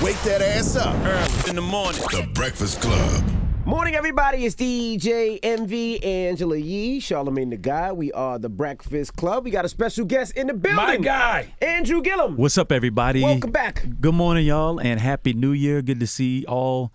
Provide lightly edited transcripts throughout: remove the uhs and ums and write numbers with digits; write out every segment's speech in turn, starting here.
Wake that ass up. Early in the morning. The Breakfast Club. Morning, everybody. It's DJ MV, Angela Yee, Charlamagne the Guy. We are the Breakfast Club. We got a special guest in the building. My guy. Andrew Gillum. What's up, everybody? Welcome back. Good morning, y'all, and Happy New Year. Good to see all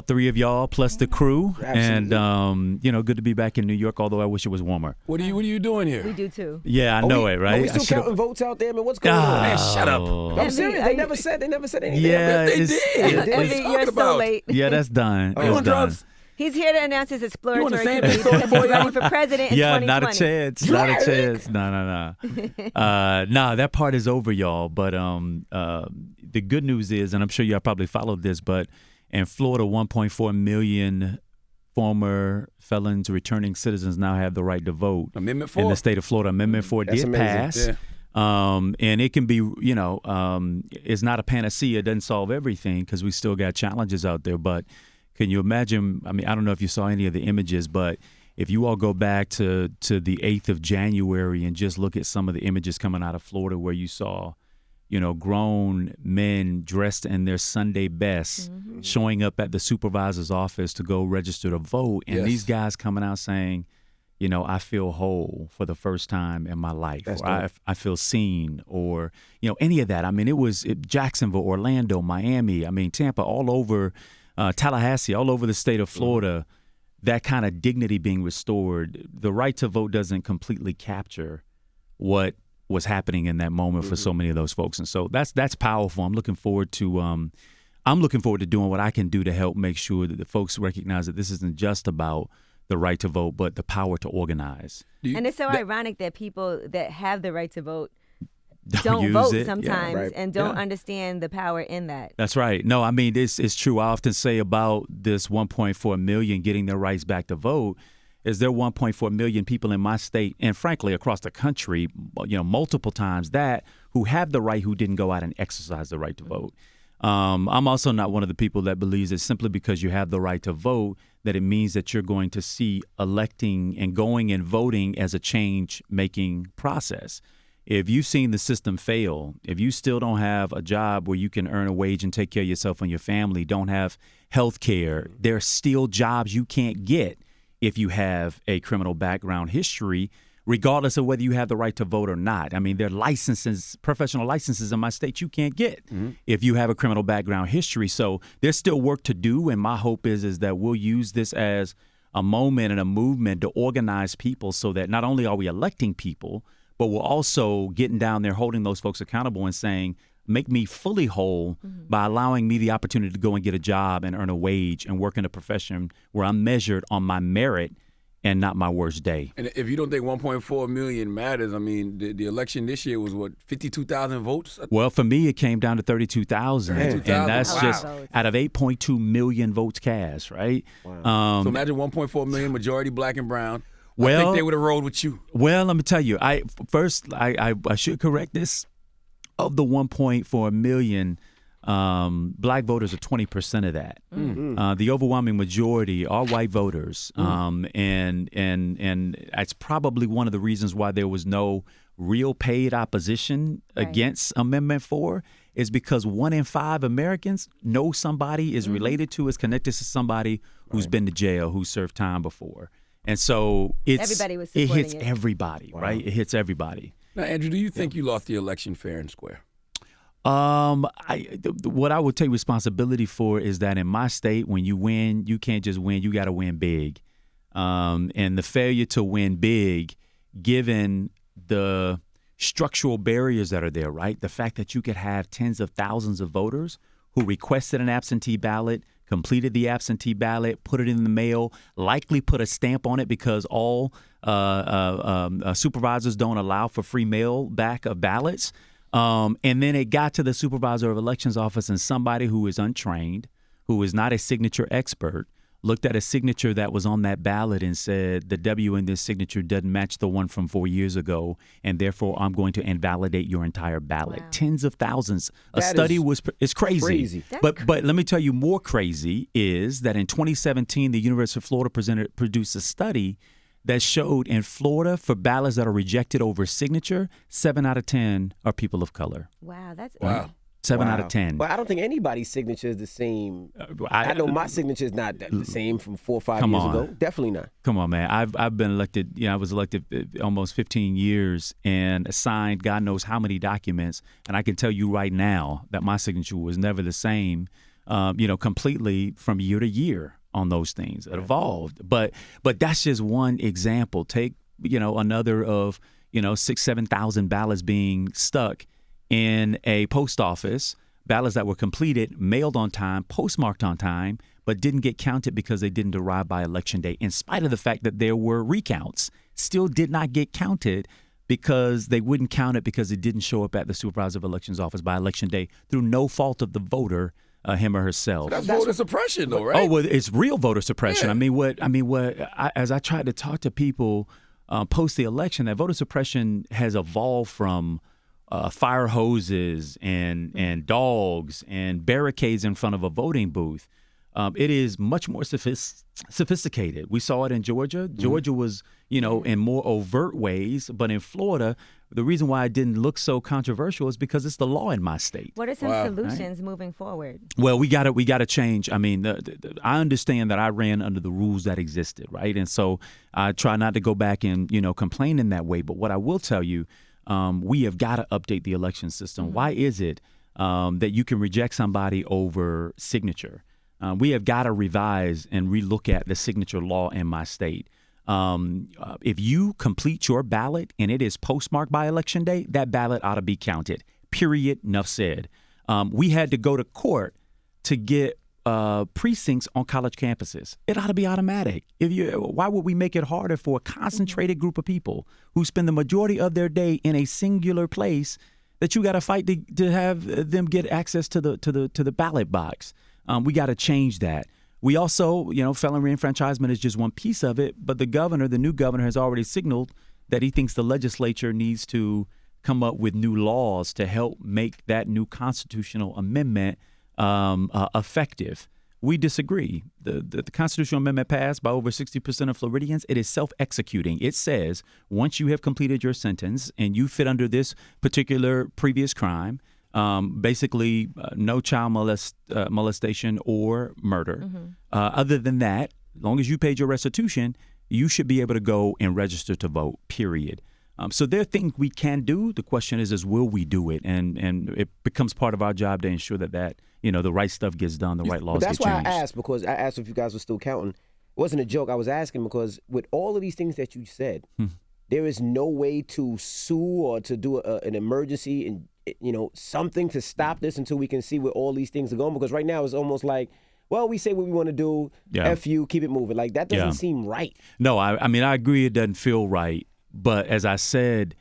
three of y'all, plus the crew. Absolutely. And, good to be back in New York, although I wish it was warmer. What are you doing here? We do too. Yeah, I know it, right? Are we still counting votes out there, man? What's going on? Man, shut up. I'm serious. They never said anything. Yeah, They did. You're so late. Yeah, that's done. You It's on done. drugs? He's here to announce his exploratory You on the committee same because he's running for president in Yeah, 2020. not a chance. Not a chance. No. Nah, that part is over, y'all. But the good news is, and I'm sure y'all probably followed this, but in Florida, 1.4 million former felons, returning citizens now have the right to vote. Amendment 4? In the state of Florida. Amendment 4 That's did amazing. pass. Yeah. And it can be, it's not a panacea. It doesn't solve everything because we still got challenges out there. But can you imagine? I mean, I don't know if you saw any of the images, but if you all go back to the 8th of January and just look at some of the images coming out of Florida where you saw, grown men dressed in their Sunday best showing up at the supervisor's office to go register to vote. And Yes. these guys coming out saying, I feel whole for the first time in my life, That's or I feel seen, or, any of that. I mean, it was Jacksonville, Orlando, Miami, Tampa, all over, Tallahassee, all over the state of Florida, that kind of dignity being restored. The right to vote doesn't completely capture what was happening in that moment for so many of those folks. And so that's powerful. I'm looking forward to doing what I can do to help make sure that the folks recognize that this isn't just about the right to vote, but the power to organize. And it's so ironic that people that have the right to vote don't use vote it. sometimes right. and don't understand the power in that. That's right. No, it's true. I often say about this 1.4 million getting their rights back to vote is there 1.4 million people in my state and frankly across the country, multiple times that who have the right who didn't go out and exercise the right to vote. I'm also not one of the people that believes that simply because you have the right to vote that it means that you're going to see electing and going and voting as a change-making process. If you've seen the system fail, if you still don't have a job where you can earn a wage and take care of yourself and your family, don't have health care, there are still jobs you can't get if you have a criminal background history, regardless of whether you have the right to vote or not. There are licenses, professional licenses in my state you can't get if you have a criminal background history. So there's still work to do, and my hope is that we'll use this as a moment and a movement to organize people so that not only are we electing people, but we're also getting down there, holding those folks accountable and saying, make me fully whole by allowing me the opportunity to go and get a job and earn a wage and work in a profession where I'm measured on my merit and not my worst day. And if you don't think 1.4 million matters, the election this year was, 52,000 votes? Well, for me, it came down to 32,000. And that's just out of 8.2 million votes cast, right? Wow. So imagine 1.4 million, majority black and brown. I Well, think they would have rolled with you. Well, let me tell you, I should correct this. Of the 1.4 million, black voters are 20% of that. The overwhelming majority are white voters, and that's probably one of the reasons why there was no real paid opposition against Amendment 4 is because 1 in 5 Americans know somebody is related to, is connected to somebody who's been to jail, who served time before. And so Everybody was it supporting hits it. everybody, right? It hits everybody. Now, Andrew, do you think you lost the election fair and square? What I would take responsibility for is that in my state, when you win, you can't just win, you got to win big. And the failure to win big, given the structural barriers that are there, right? The fact that you could have tens of thousands of voters who requested an absentee ballot, completed the absentee ballot, put it in the mail, likely put a stamp on it because all supervisors don't allow for free mail back of ballots. And then it got to the supervisor of elections office and somebody who is untrained, who is not a signature expert, looked at a signature that was on that ballot and said, the W in this signature doesn't match the one from 4 years ago, and therefore I'm going to invalidate your entire ballot. Wow. Tens of thousands. A study is crazy. But let me tell you, more crazy is that in 2017, the University of Florida produced a study that showed in Florida, for ballots that are rejected over signature, 7 out of 10 are people of color. Wow, that's wow. 7 out of 10. Well, I don't think anybody's signature is the same. I know my signature is not the same from 4 or 5 years ago. Definitely not. Come on, man. I've been elected. I was elected almost 15 years and signed God knows how many documents. And I can tell you right now that my signature was never the same, completely from year to year on those things. It evolved. But that's just one example. Take, another of, 6,000, 7,000 ballots being stuck in a post office, ballots that were completed, mailed on time, postmarked on time, but didn't get counted because they didn't arrive by Election Day, in spite of the fact that there were recounts, still did not get counted because they wouldn't count it because it didn't show up at the Supervisor of Elections office by Election Day through no fault of the voter, him or herself. So that's voter suppression, though, right? Oh, well, it's real voter suppression. Yeah. As I tried to talk to people post the election, that voter suppression has evolved from fire hoses and dogs and barricades in front of a voting booth. It is much more sophisticated. We saw it in Georgia. Georgia was, in more overt ways. But in Florida, the reason why it didn't look so controversial is because it's the law in my state. What are some solutions moving forward? Well, we got to change. I mean, I understand that I ran under the rules that existed, right? And so I try not to go back and, complain in that way. But what I will tell you, we have got to update the election system. Mm-hmm. Why is it that you can reject somebody over signature? We have got to revise and relook at the signature law in my state. If you complete your ballot and it is postmarked by Election Day, that ballot ought to be counted. Period. Enough said. We had to go to court to get precincts on college campuses. It ought to be automatic. Why would we make it harder for a concentrated group of people who spend the majority of their day in a singular place that you got to fight to have them get access to the ballot box? We got to change that. We also, felon reenfranchisement is just one piece of it, but the new governor has already signaled that he thinks the legislature needs to come up with new laws to help make that new constitutional amendment effective. We disagree. The constitutional amendment passed by over 60% of Floridians. It is self-executing. It says once you have completed your sentence and you fit under this particular previous crime, basically no child molestation or murder. Mm-hmm. Other than that, as long as you paid your restitution, you should be able to go and register to vote, period. So there are things we can do. The question is will we do it? And it becomes part of our job to ensure that the right stuff gets done, the right laws get changed. That's why I asked, because I asked if you guys were still counting. It wasn't a joke. I was asking because with all of these things that you said, there is no way to sue or to do an emergency and something to stop this until we can see where all these things are going. Because right now it's almost like, well, we say what we want to do. Yeah. F you, keep it moving. Like that doesn't seem right. No, I mean, I agree it doesn't feel right. But as I said,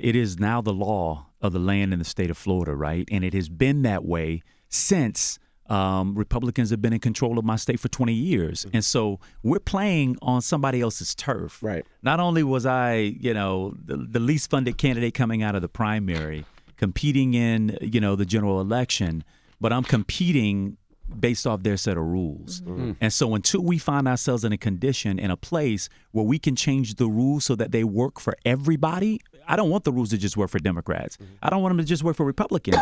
it is now the law of the land in the state of Florida, right? And it has been that way since Republicans have been in control of my state for 20 years. And so we're playing on somebody else's turf. Right. Not only was I, the least funded candidate coming out of the primary, competing in, the general election, but I'm competing based off their set of rules. Mm-hmm. And so until we find ourselves in a condition, in a place where we can change the rules so that they work for everybody, I don't want the rules to just work for Democrats. Mm-hmm. I don't want them to just work for Republicans.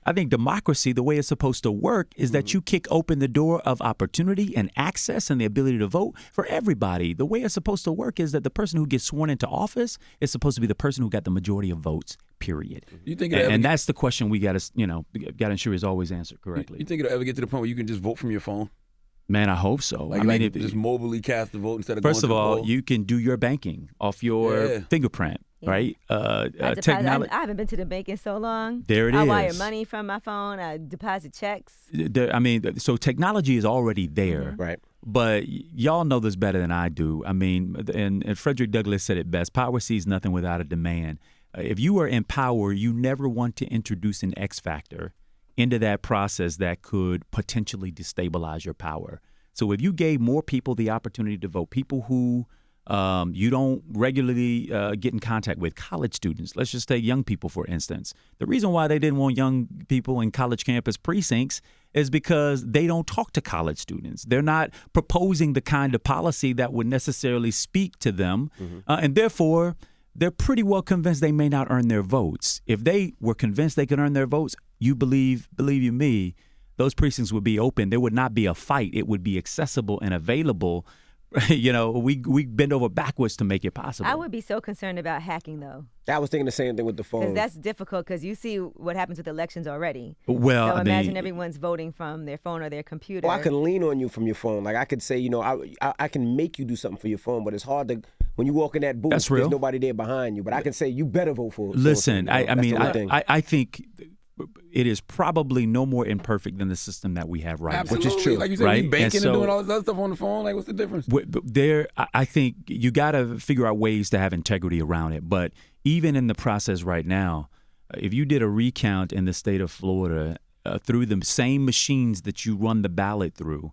I think democracy, the way it's supposed to work, is that you kick open the door of opportunity and access and the ability to vote for everybody. The way it's supposed to work is that the person who gets sworn into office is supposed to be the person who got the majority of votes, period. You think and that's the question we got to ensure is always answered correctly. You think it'll ever get to the point where you can just vote from your phone? Man, I hope so. Just mobilely cast the vote instead of first going of to all, the poll? you can do your banking off your fingerprint. Right? I haven't been to the bank in so long. There it is. I wire money from my phone. I deposit checks. So technology is already there. Mm-hmm. Right. But y'all know this better than I do. I mean, and Frederick Douglass said it best, power sees nothing without a demand. If you are in power, you never want to introduce an X factor into that process that could potentially destabilize your power. So if you gave more people the opportunity to vote, people who you don't regularly get in contact with, college students. Let's just take young people, for instance. The reason why they didn't want young people in college campus precincts is because they don't talk to college students. They're not proposing the kind of policy that would necessarily speak to them. Mm-hmm. And therefore, they're pretty well convinced they may not earn their votes. If they were convinced they could earn their votes, you believe you me, those precincts would be open. There would not be a fight. It would be accessible and available. We bend over backwards to make it possible. I would be so concerned about hacking, though. I was thinking the same thing with the phone. Because that's difficult, because you see what happens with elections already. Well, so I imagine mean, everyone's voting from their phone or their computer. Well, I can lean on you from your phone. Like I could say, I can make you do something for your phone, but it's hard to when you walk in that booth. That's real. There's nobody there behind you. But I can say you better vote for. Listen, I I think it is probably no more imperfect than the system that we have right Absolutely. Which is true. Like you said, right? we banking And and doing all this other stuff on the phone. Like, what's the difference? I think you got to figure out ways to have integrity around it. But even in the process right now, if you did a recount in the state of Florida through the same machines that you run the ballot through,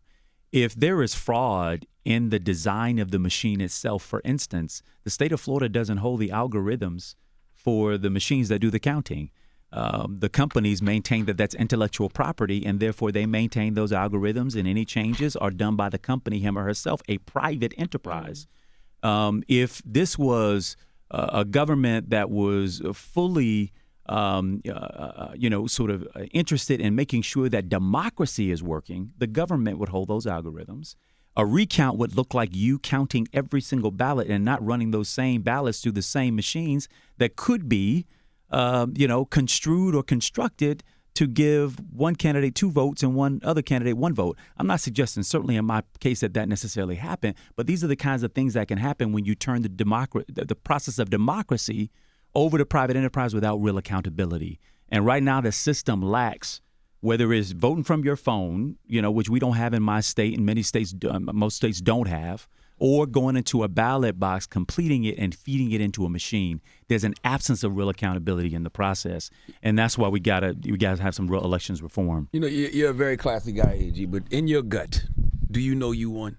if there is fraud in the design of the machine itself, for instance, the state of Florida doesn't hold the algorithms for the machines that do the counting. The companies maintain that that's intellectual property, and therefore they maintain those algorithms, and any changes are done by the company, him or herself, a private enterprise. If this was a government that was fully, sort of interested in making sure that democracy is working, the government would hold those algorithms. A recount would look like you counting every single ballot and not running those same ballots through the same machines that could be construed or constructed to give one candidate 2 votes and one other candidate 1 vote. I'm not suggesting, certainly in my case, that necessarily happened, but these are the kinds of things that can happen when you turn the process of democracy over to private enterprise without real accountability. And right now, the system lacks, whether it's voting from your phone, which we don't have in my state, and many states, most states don't have, or going into a ballot box, completing it, and feeding it into a machine. There's an absence of real accountability in the process, and that's why we gotta have some real elections reform. You're a very classy guy, AG, but in your gut, do you know you won?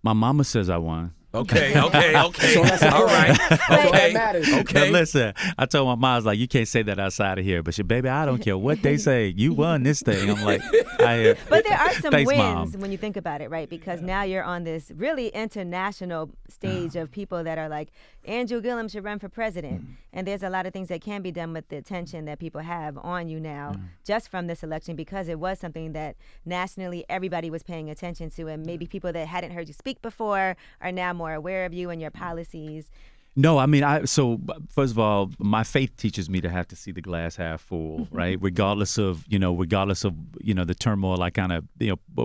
My mama says I won. Okay. So that's All right. that matters. Okay. Now listen, I told my mom, I was like, you can't say that outside of here. But she, baby, I don't care what they say. You won this thing. I'm like, but there are some thanks, wins Mom. when you think about it, right? Because now you're on this really international stage of people that are like, Andrew Gillum should run for president. And there's a lot of things that can be done with the attention that people have on you now just from this election, because it was something that nationally everybody was paying attention to, and maybe people that hadn't heard you speak before are now more aware of you and your policies. No, I mean, so first of all, my faith teaches me to have to see the glass half full, right? Regardless of the turmoil I kind of,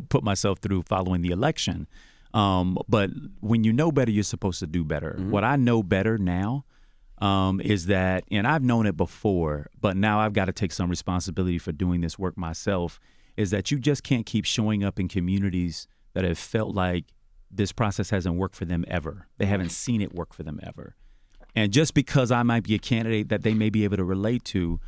put myself through following the election. But when you know better, you're supposed to do better. Mm-hmm. What I know better now is that, and I've known it before, but now I've got to take some responsibility for doing this work myself, is that you just can't keep showing up in communities that have felt like this process hasn't worked for them ever. They haven't seen it work for them ever. And just because I might be a candidate that they may be able to relate to,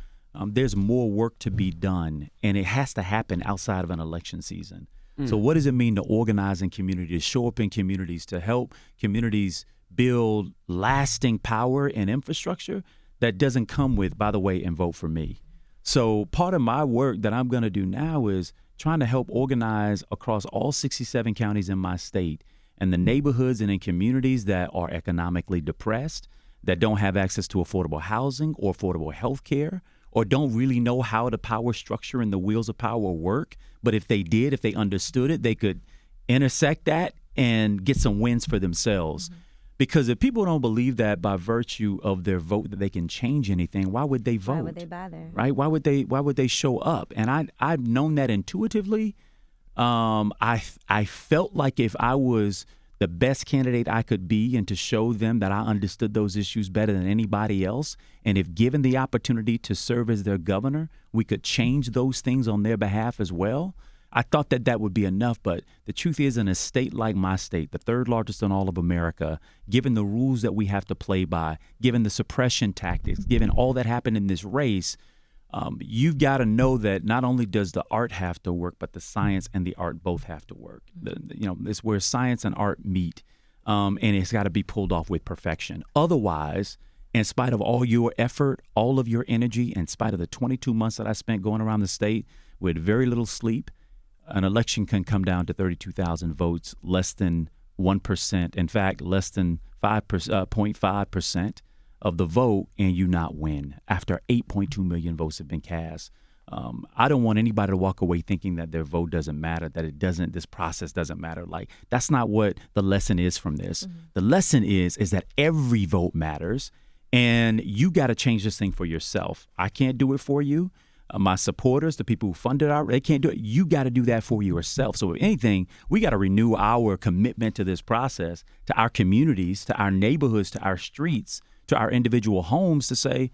there's more work to be done, and it has to happen outside of an election season. So what does it mean to organize in communities, show up in communities, to help communities build lasting power and infrastructure that doesn't come with, by the way, and vote for me? So part of my work that I'm going to do now is trying to help organize across all 67 counties in my state and the neighborhoods and in communities that are economically depressed, that don't have access to affordable housing or affordable health care, or don't really know how the power structure and the wheels of power work. But if they did, if they understood it, they could intersect that and get some wins for themselves. Mm-hmm. Because if people don't believe that by virtue of their vote that they can change anything, why would they vote? Why would they bother? Right? Why would they show up? And I've known that intuitively. I felt like if I was the best candidate I could be, and to show them that I understood those issues better than anybody else, and if given the opportunity to serve as their governor, we could change those things on their behalf as well. I thought that would be enough, but the truth is, in a state like my state, the third largest in all of America, given the rules that we have to play by, given the suppression tactics, given all that happened in this race, you've got to know that not only does the art have to work, but the science and the art both have to work. It's where science and art meet, and it's got to be pulled off with perfection. Otherwise, in spite of all your effort, all of your energy, in spite of the 22 months that I spent going around the state with very little sleep, an election can come down to 32,000 votes, less than 1%. In fact, less than 0.5% of the vote, and you not win after 8.2 million votes have been cast. I don't want anybody to walk away thinking that their vote doesn't matter, that this process doesn't matter. Like, that's not what the lesson is from this. Mm-hmm. The lesson is that every vote matters, and you got to change this thing for yourself. I can't do it for you. My supporters, the people who funded they can't do it. You got to do that for yourself. So if anything, we got to renew our commitment to this process, to our communities, to our neighborhoods, to our streets, to our individual homes, to say,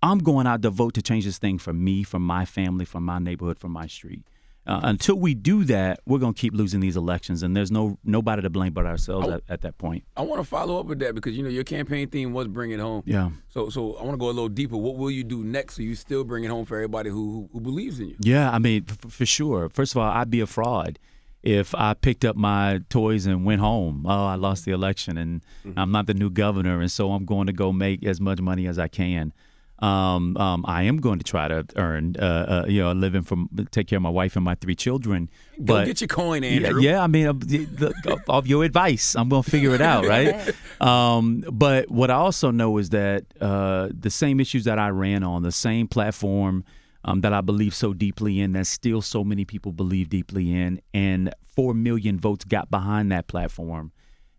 I'm going out to vote to change this thing for me, for my family, for my neighborhood, for my street. Until we do that, we're going to keep losing these elections, and there's nobody to blame but ourselves at that point. I want to follow up with that because, your campaign theme was bring it home. Yeah. So I want to go a little deeper. What will you do next so you still bring it home for everybody who believes in you? Yeah, I mean, for sure. First of all, I'd be a fraud if I picked up my toys and went home. Oh, I lost the election, and I'm not the new governor, and so I'm going to go make as much money as I can. I am going to try to earn, a living take care of my wife and my 3 children. Go get your coin, Andrew. Yeah, I mean, of your advice, I'm going to figure it out, right? But what I also know is that the same issues that I ran on, the same platform that I believe so deeply in, that still so many people believe deeply in, and 4 million votes got behind that platform,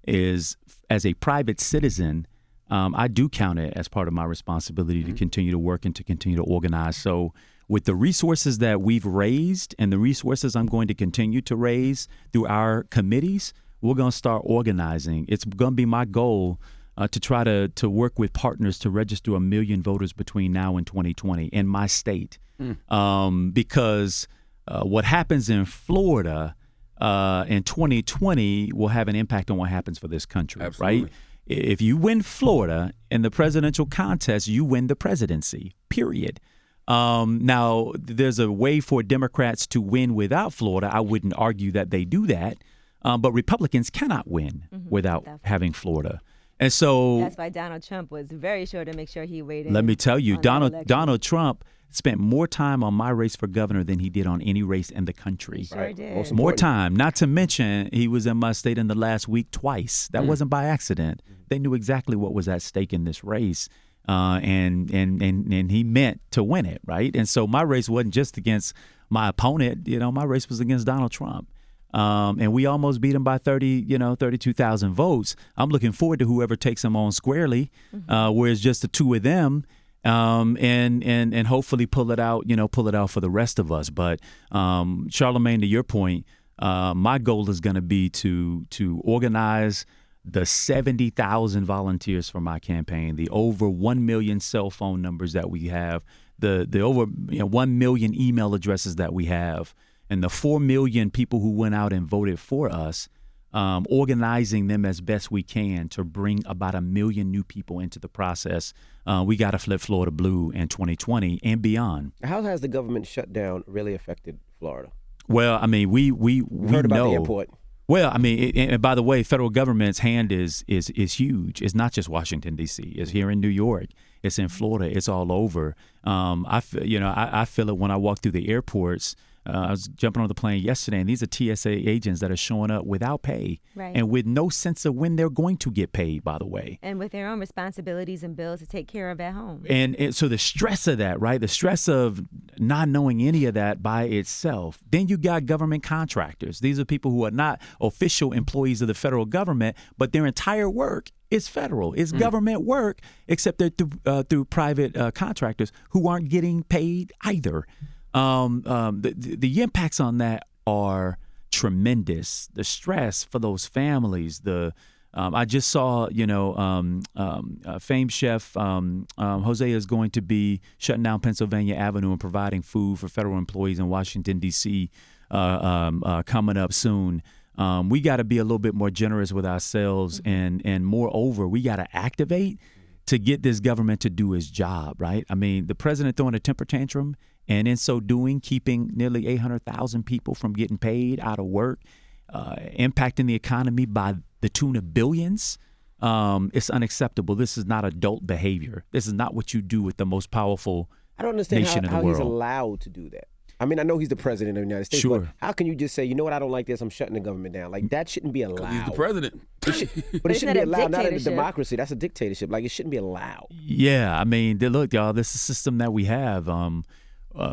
is as a private citizen, I do count it as part of my responsibility to continue to work and to continue to organize. So with the resources that we've raised and the resources I'm going to continue to raise through our committees, we're going to start organizing. It's going to be my goal to try to work with partners to register 1 million voters between now and 2020 in my state. Because what happens in Florida in 2020 will have an impact on what happens for this country, Absolutely. Right? If you win Florida in the presidential contest, you win the presidency, period. Now, there's a way for Democrats to win without Florida. I wouldn't argue that they do that. But Republicans cannot win without having Florida. And so that's why Donald Trump was very sure to make sure he weighed in. Let me tell you, Donald Trump spent more time on my race for governor than he did on any race in the country. Sure did. More time. Not to mention, he was in my state in the last week twice. That wasn't by accident. They knew exactly what was at stake in this race, and he meant to win it, right? And so my race wasn't just against my opponent. My race was against Donald Trump. And we almost beat him by 32,000 votes. I'm looking forward to whoever takes him on squarely, where it's just the two of them. And hopefully pull it out for the rest of us. But Charlamagne, to your point, my goal is going to be to organize the 70,000 volunteers for my campaign, the over 1 million cell phone numbers that we have, the over 1 million email addresses that we have, and the 4 million people who went out and voted for us. Organizing them as best we can to bring about 1 million new people into the process. We got to flip Florida blue in 2020 and beyond. How has the government shutdown really affected Florida? Well, I mean, we heard about know. the airport. Well, I mean, and by the way, federal government's hand is huge. It's not just Washington, D.C. It's here in New York. It's in Florida. It's all over. I feel it when I walk through the airports. I was jumping on the plane yesterday, and these are TSA agents that are showing up without pay and with no sense of when they're going to get paid, by the way. And with their own responsibilities and bills to take care of at home. And so the stress of that, right? The stress of not knowing any of that by itself. Then you got government contractors. These are people who are not official employees of the federal government, but their entire work is federal. It's government work, except they're through private contractors who aren't getting paid either. The impacts on that are tremendous. The stress for those families. I just saw, famed chef Jose is going to be shutting down Pennsylvania Avenue and providing food for federal employees in Washington, D.C. Coming up soon. We got to be a little bit more generous with ourselves, and moreover, we got to activate to get this government to do its job, right? I mean, the president throwing a temper tantrum, and in so doing, keeping nearly 800,000 people from getting paid, out of work, impacting the economy by the tune of billions. It's unacceptable. This is not adult behavior. This is not what you do with the most powerful nation in the world. I don't understand how he's allowed to do that. I mean, I know he's the president of the United States, sure. But how can you just say, you know what, I don't like this, I'm shutting the government down? Like, that shouldn't be allowed. He's the president. But it shouldn't be allowed, not in a democracy. That's a dictatorship. Like, it shouldn't be allowed. Yeah, I mean, look, y'all, this is a system that we have.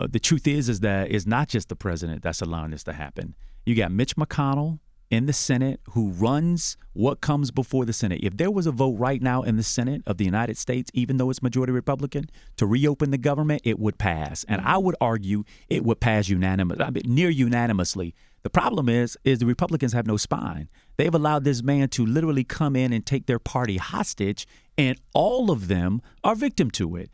the truth is that it's not just the president that's allowing this to happen. You got Mitch McConnell in the Senate who runs what comes before the Senate. If there was a vote right now in the Senate of the United States, even though it's majority Republican, to reopen the government, it would pass. And I would argue it would pass near unanimously. The problem is the Republicans have no spine. They've allowed this man to literally come in and take their party hostage, and all of them are victim to it.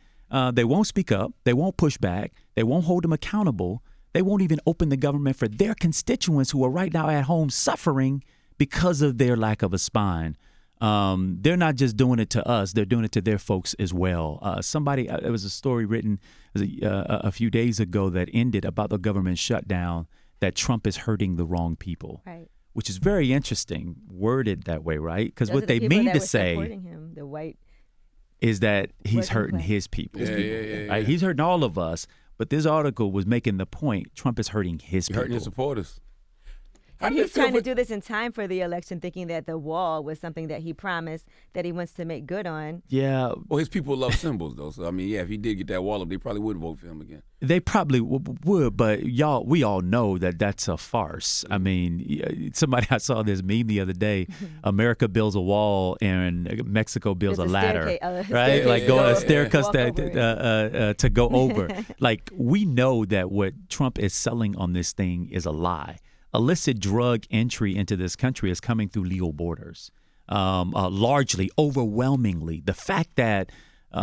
They won't speak up. They won't push back. They won't hold them accountable. They won't even open the government for their constituents who are right now at home suffering because of their lack of a spine. They're not just doing it to us. They're doing it to their folks as well. It was a story written a few days ago that ended about the government shutdown, that Trump is hurting the wrong people, right? Which is very interesting, worded that way, right? Because what they mean to say him, the white, is that he's hurting his people. Right? He's hurting all of us. But this article was making the point Trump is hurting his people. Hurting his supporters. And he's trying to do this in time for the election, thinking that the wall was something that he promised that he wants to make good on. Yeah. Well, his people love symbols, though. So, I mean, yeah, if he did get that wall up, they probably would vote for him again. They probably would, but we all know that that's a farce. I mean, I saw this meme the other day. America builds a wall and Mexico builds a ladder, right? Like a staircase to go over. Like, we know that what Trump is selling on this thing is a lie. Illicit drug entry into this country is coming through legal borders, largely, overwhelmingly. The fact that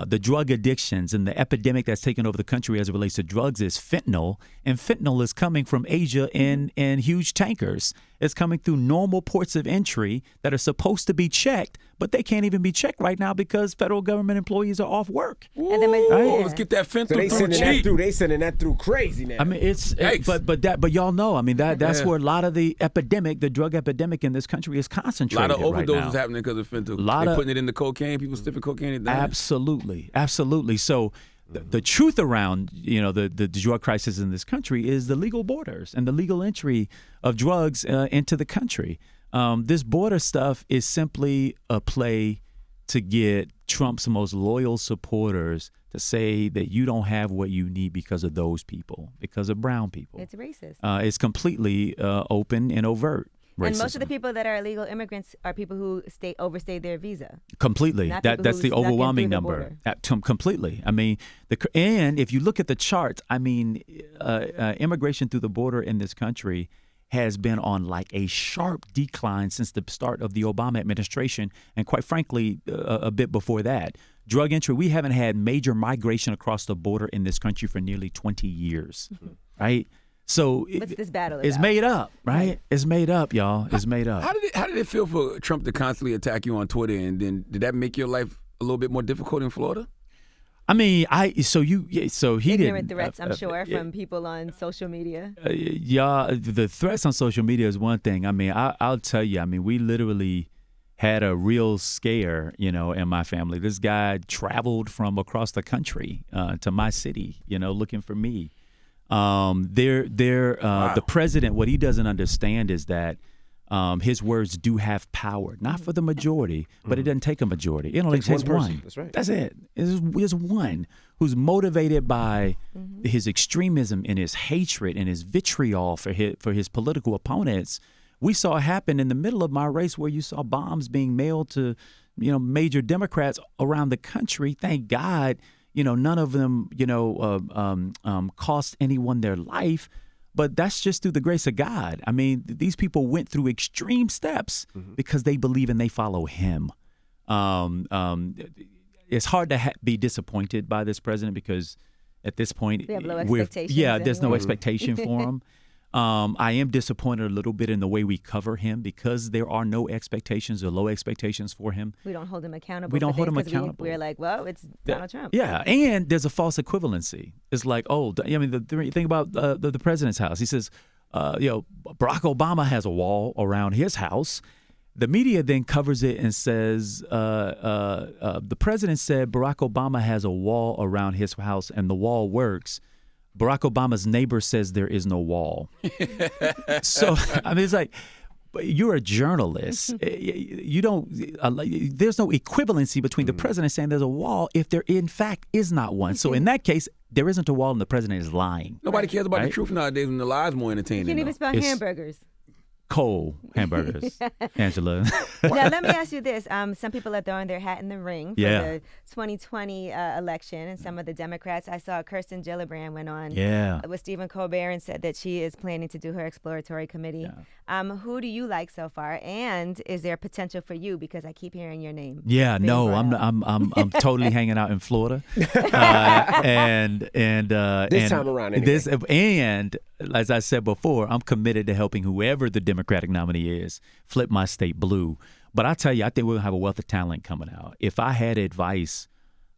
the drug addictions and the epidemic that's taken over the country as it relates to drugs is fentanyl, and fentanyl is coming from Asia in huge tankers. It's coming through normal ports of entry that are supposed to be checked, but they can't even be checked right now because federal government employees are off work. Ooh, let's get that fentanyl. So they sending that through crazy now. I mean, but y'all know. I mean, that's where a lot of the drug epidemic in this country is concentrated. A lot of overdoses right happening because of fentanyl. They're putting it in the cocaine. People sniffing cocaine and dying. Absolutely. So the truth around the drug crisis in this country is the legal borders and the legal entry of drugs into the country. This border stuff is simply a play to get Trump's most loyal supporters to say that you don't have what you need because of those people, because of brown people. It's racist. It's completely open and overt. Racism. And most of the people that are illegal immigrants are people who overstayed their visa. Completely. That's the overwhelming number. Completely. I mean, and if you look at the charts, I mean, immigration through the border in this country has been on like a sharp decline since the start of the Obama administration, and quite frankly, a bit before that. Drug entry, we haven't had major migration across the border in this country for nearly 20 years, right? So what's this battle it's about? made up, right? It's made up, y'all. It's made up. How did it feel for Trump to constantly attack you on Twitter, and then did that make your life a little bit more difficult in Florida? I mean, he ignorant didn't. threats, I'm sure, from people on social media. The threats on social media is one thing. I mean, I'll tell you. I mean, we literally had a real scare, in my family. This guy traveled from across the country to my city, looking for me. Wow. The president, what he doesn't understand is that his words do have power, not for the majority, but it doesn't take a majority. It only takes one. That's right. That's it. It's one who's motivated by his extremism and his hatred and his vitriol for his political opponents. We saw it happen in the middle of my race where you saw bombs being mailed to, major Democrats around the country. Thank God, none of them, cost anyone their life. But that's just through the grace of God. I mean, these people went through extreme steps because they believe and they follow him. It's hard to be disappointed by this president because at this point, we have low expectations. There's no expectation for him. I am disappointed a little bit in the way we cover him because there are no expectations or low expectations for him. We don't hold him accountable. We don't hold him accountable. We're like, well, it's Donald Trump. Yeah, and there's a false equivalency. It's like, the thing about the president's house. He says, Barack Obama has a wall around his house. The media then covers it and says, the president said Barack Obama has a wall around his house and the wall works. Barack Obama's neighbor says there is no wall. So, I mean, it's like, But you're a journalist. You don't. There's no equivalency between the president saying there's a wall if there in fact is not one. So in that case, there isn't a wall, and the president is lying. Nobody cares about the truth nowadays when the lie's more entertaining. You can't even spell hamburgers. Cold hamburgers, Angela. Now, let me ask you this. Some people are throwing their hat in the ring for the 2020 election, and some of the Democrats. I saw Kirsten Gillibrand went on with Stephen Colbert and said that she is planning to do her exploratory committee. Who do you like so far? And is there potential for you? Because I keep hearing your name. Yeah, no, I'm totally hanging out in Florida, and this time around anyway. And as I said before, I'm committed to helping whoever the Democratic nominee is flip my state blue. But I tell you, I think we're gonna have a wealth of talent coming out. If I had advice,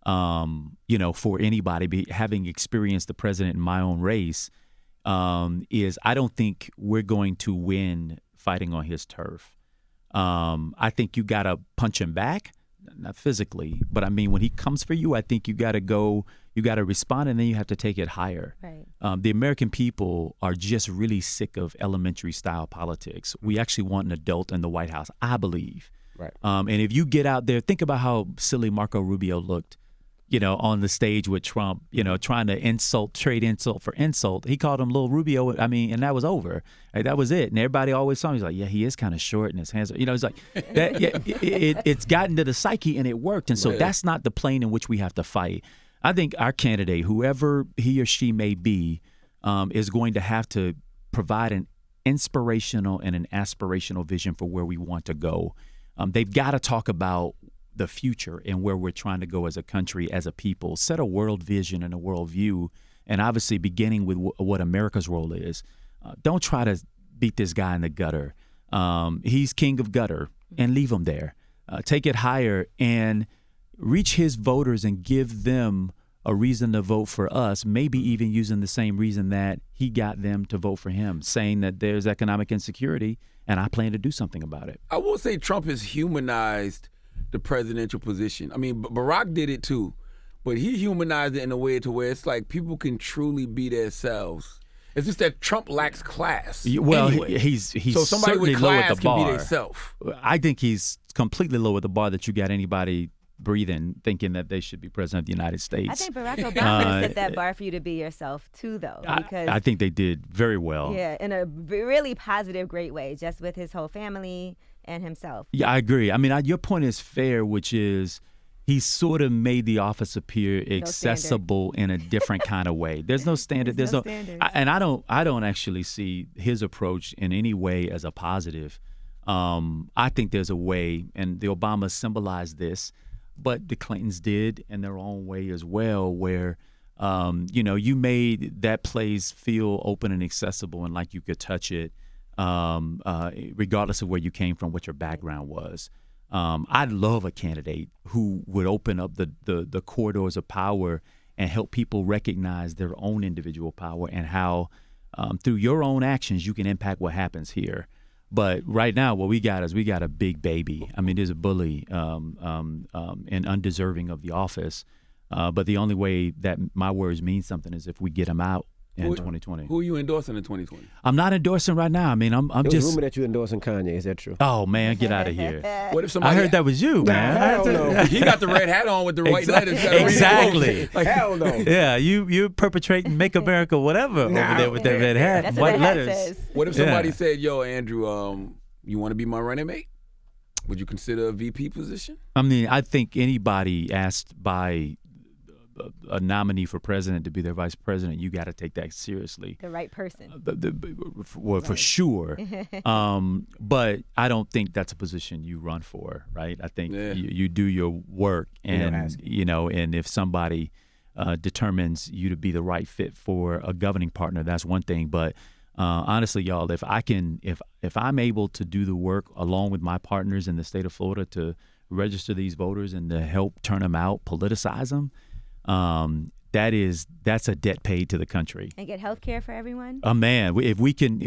for anybody having experienced the president in my own race, is I don't think we're going to win fighting on his turf. I think you got to punch him back, not physically, but I mean, when he comes for you, I think you got to respond, and then you have to take it higher. Right. The American people are just really sick of elementary style politics. We actually want an adult in the White House, I believe. Right. And if you get out there, think about how silly Marco Rubio looked, on the stage with Trump, trying to trade insult for insult. He called him Little Rubio. I mean, and that was over. Like, that was it. And everybody always saw him. He's like, yeah, he is kind of short and his hands are, it's like, that, it's gotten to the psyche and it worked. And so that's not the plane in which we have to fight. I think our candidate, whoever he or she may be, is going to have to provide an inspirational and an aspirational vision for where we want to go. They've got to talk about the future and where we're trying to go as a country, as a people, set a world vision and a world view, and obviously beginning with what America's role is. Don't try to beat this guy in the gutter. He's king of gutter, and leave him there. Take it higher and reach his voters and give them a reason to vote for us, maybe even using the same reason that he got them to vote for him, saying that there's economic insecurity, and I plan to do something about it. I will say Trump has humanized the presidential position. I mean, Barack did it too, but he humanized it in a way to where it's like people can truly be themselves. It's just that Trump lacks class. Well, anyway. he's so somebody certainly with low class at the can bar. be themselves. I think he's completely low at the bar that you got anybody breathing thinking that they should be president of the United States. I think Barack Obama set that bar for you to be yourself too, though. Because I think they did very well. Yeah, in a really positive, great way, just with his whole family and himself. Yeah, I agree. I mean, your point is fair, which is he sort of made the office appear accessible in a different kind of way. There's no standard. There's no standards. And I don't actually see his approach in any way as a positive. I think there's a way, and the Obamas symbolized this, but the Clintons did in their own way as well, where you made that place feel open and accessible and like you could touch it. Regardless of where you came from, what your background was. I'd love a candidate who would open up the corridors of power and help people recognize their own individual power and how through your own actions you can impact what happens here. But right now what we got a big baby. I mean, there's a bully and undeserving of the office. But the only way that my words mean something is if we get him out in 2020. Who are you endorsing in 2020? I'm not endorsing right now. I mean, I'm there was just. a rumor that you're endorsing Kanye. Is that true? Oh man, get out of here! What if somebody? I heard that was you, man. Hell no. He got the red hat on with the white letters. Exactly. Like, hell no. Yeah, you're perpetrating "Make America Whatever" over there with that red hat, That's white what that letters. says. What if somebody said, "Yo, Andrew, you want to be my running mate? Would you consider a VP position?" I mean, I think anybody asked by a nominee for president to be their vice president, you got to take that seriously. The right person. For sure. But I don't think that's a position you run for, right? I think you do your work, and and if somebody determines you to be the right fit for a governing partner, that's one thing. But honestly, y'all, if I'm able to do the work along with my partners in the state of Florida to register these voters and to help turn them out, politicize them, that's a debt paid to the country. And get health care for everyone? Man, if we can,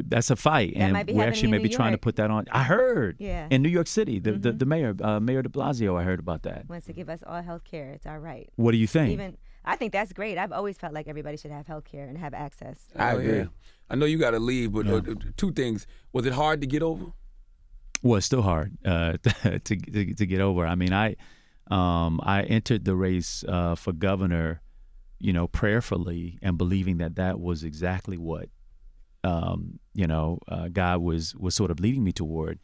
that's a fight. That And we actually may be trying to put that on. I heard in New York City, the mayor, Mayor de Blasio, I heard about that. Wants to give us all health care. It's our right. What do you think? I think that's great. I've always felt like everybody should have health care and have access. I agree. Yeah. I know you got to leave, but two things. Was it hard to get over? Well, it's still hard to get over. I mean, I entered the race for governor, prayerfully and believing that was exactly what, God was sort of leading me toward.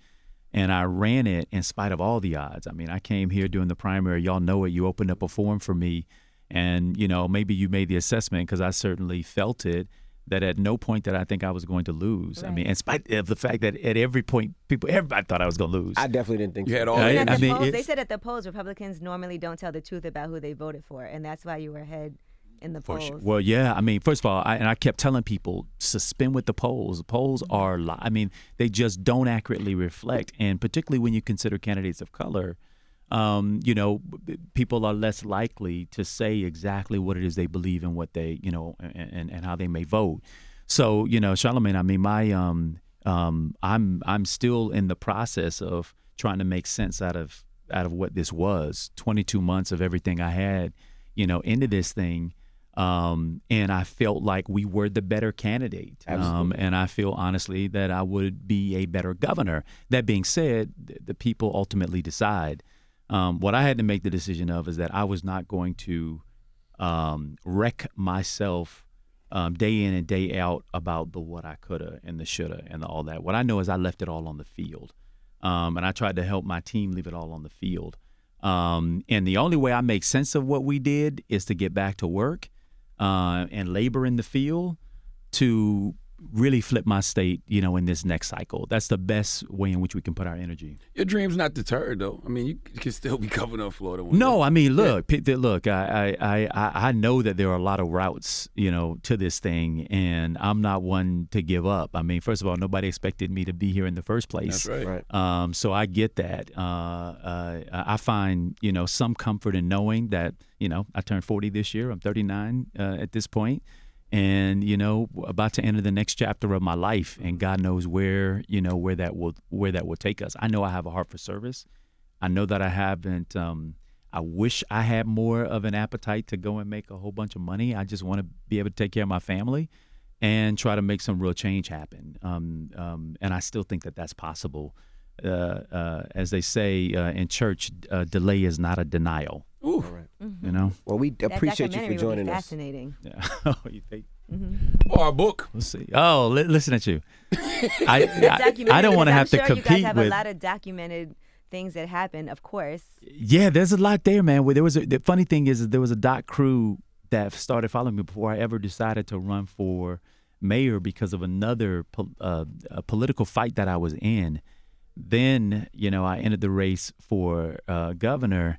And I ran it in spite of all the odds. I mean, I came here during the primary. Y'all know it. You opened up a forum for me. And, maybe you made the assessment, because I certainly felt it, that at no point did I think I was going to lose. Right. I mean, in spite of the fact that at every point, everybody thought I was going to lose. I definitely didn't think You so. had all Even that. at the I mean, polls, they it's- said at the polls, Republicans normally don't tell the truth about who they voted for, and that's why you were ahead in the polls. Well, yeah. I mean, first of all, I kept telling people, suspend with the polls. The polls are, they just don't accurately reflect. And particularly when you consider candidates of color, people are less likely to say exactly what it is they believe and what they, and how they may vote. So, Charlamagne, I mean, I'm still in the process of trying to make sense out of what this was. 22 months of everything I had, into this thing. And I felt like we were the better candidate. And I feel honestly that I would be a better governor. That being said, the people ultimately decide. What I had to make the decision of is that I was not going to wreck myself day in and day out about the what I coulda and the shoulda and all that. What I know is I left it all on the field. And I tried to help my team leave it all on the field. And the only way I make sense of what we did is to get back to work and labor in the field to really flip my state, in this next cycle. That's the best way in which we can put our energy. Your dream's not deterred, though. I mean, you can still be governor of Florida. No, I mean, look, I know that there are a lot of routes, to this thing, and I'm not one to give up. I mean, first of all, nobody expected me to be here in the first place. That's right. So I get that. I find, some comfort in knowing that, I turned 40 this year. I'm 39 at this point. And about to enter the next chapter of my life, and God knows where that will take us. I know I have a heart for service. I know that I haven't. I wish I had more of an appetite to go and make a whole bunch of money. I just want to be able to take care of my family and try to make some real change happen. And I still think that that's possible. As they say in church, delay is not a denial. Ooh. All right. Well, we That appreciate you for documentary would joining be us. fascinating. Yeah. Oh, you think? Or our book. Let's see. Oh, listen at you. I Documentary, don't want to because have to I'm sure compete you guys have with. a lot of documented things that happen, of course. Yeah, there's a lot there, man. Where the funny thing is there was a doc crew that started following me before I ever decided to run for mayor because of another a political fight that I was in. Then, I entered the race for governor,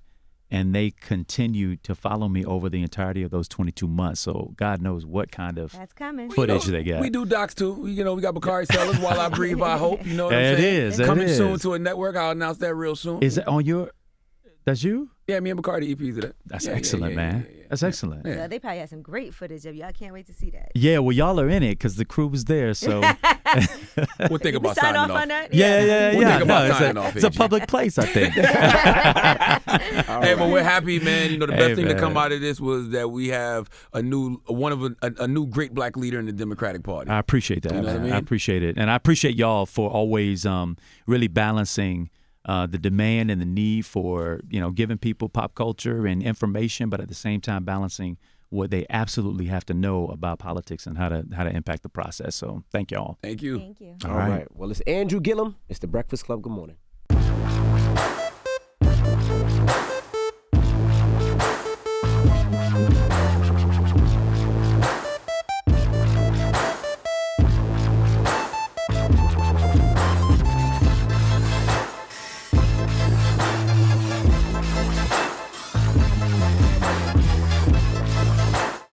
and they continued to follow me over the entirety of those 22 months. So God knows what kind of That's coming. footage they got. We do docs too. We got Bakari Sellers, While I Breathe, I Hope. You know what I'm It saying? is, it Coming is. soon to a network. I'll announce that real soon. Is it on your? That's you? Yeah, me and Bakari, the EPs of that. That's Yeah, excellent, yeah, man. yeah. That's excellent. So they probably had some great footage of you. I can't wait to see that. Yeah, well, y'all are in it because the crew was there. So We'll think We about sign signing off off. on that? yeah. We'll think about No, signing off, it's a AG. public place, I think. Hey, but we're happy, man. The Hey, best thing to man. come out of this was that we have a new great black leader in the Democratic Party. I appreciate that. You know what I man. mean? I appreciate it, and I appreciate y'all for always really balancing the demand and the need for giving people pop culture and information, but at the same time balancing what they absolutely have to know about politics and how to impact the process. So thank y'all. Thank you. Thank you. All right. Well, it's Andrew Gillum. It's the Breakfast Club. Good morning.